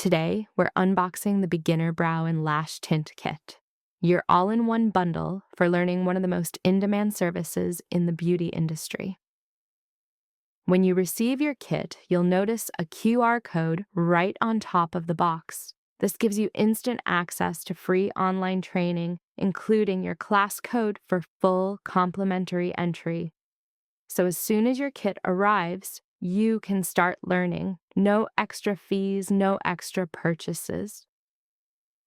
Today, we're unboxing the Beginner Brow and Lash Tint Kit, your all-in-one bundle for learning one of the most in-demand services in the beauty industry. When you receive your kit, you'll notice a QR code right on top of the box. This gives you instant access to free online training, including your class code for full complimentary entry. So as soon as your kit arrives, you can start learning. No extra fees, no extra purchases.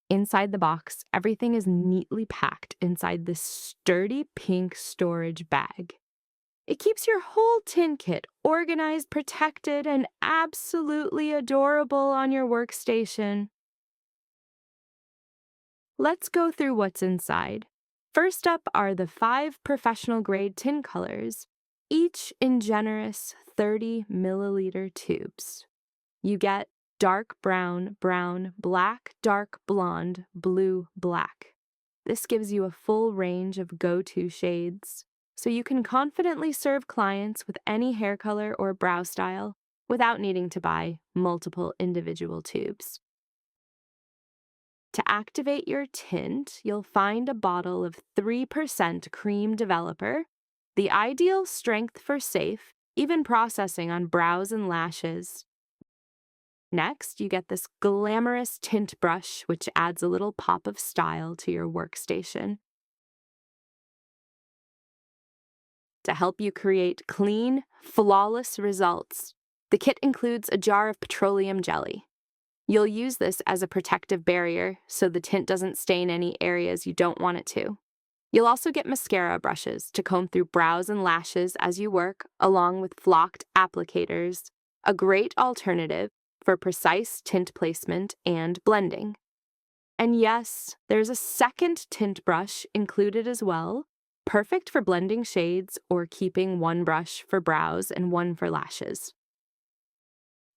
Inside the box, everything is neatly packed inside this sturdy pink storage bag. It keeps your whole tint kit organized, protected, and absolutely adorable on your workstation. Let's go through what's inside. First up are the 5 professional-grade tint colors, each in generous 30 milliliter tubes. You get dark brown, brown, black, dark blonde, blue, black. This gives you a full range of go-to shades, so you can confidently serve clients with any hair color or brow style without needing to buy multiple individual tubes. To activate your tint, you'll find a bottle of 3% cream developer, the ideal strength for safe, even processing on brows and lashes. Next, you get this glamorous tint brush, which adds a little pop of style to your workstation. To help you create clean, flawless results, the kit includes a jar of petroleum jelly. You'll use this as a protective barrier so the tint doesn't stain any areas you don't want it to. You'll also get mascara brushes to comb through brows and lashes as you work, along with flocked applicators, a great alternative for precise tint placement and blending. And yes, there's a second tint brush included as well, perfect for blending shades or keeping one brush for brows and one for lashes.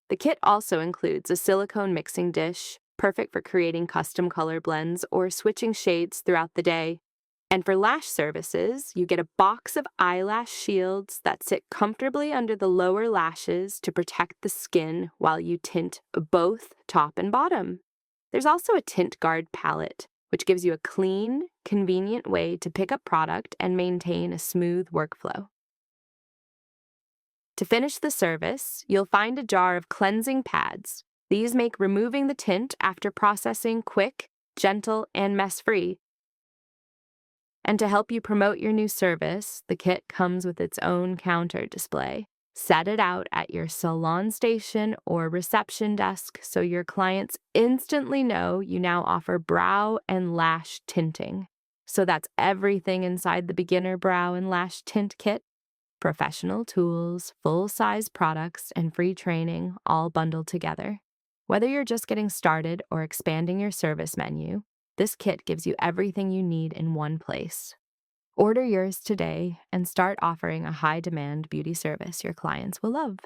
The kit also includes a silicone mixing dish, perfect for creating custom color blends or switching shades throughout the day. And for lash services, you get a box of eyelash shields that sit comfortably under the lower lashes to protect the skin while you tint both top and bottom. There's also a tint guard palette, which gives you a clean, convenient way to pick up product and maintain a smooth workflow. To finish the service, you'll find a jar of cleansing pads. These make removing the tint after processing quick, gentle, and mess-free. And to help you promote your new service, the kit comes with its own counter display. Set it out at your salon station or reception desk so your clients instantly know you now offer brow and lash tinting. So that's everything inside the Beginner Brow and Lash Tint Kit. Professional tools, full-size products, and free training all bundled together. Whether you're just getting started or expanding your service menu, this kit gives you everything you need in one place. Order yours today and start offering a high-demand beauty service your clients will love.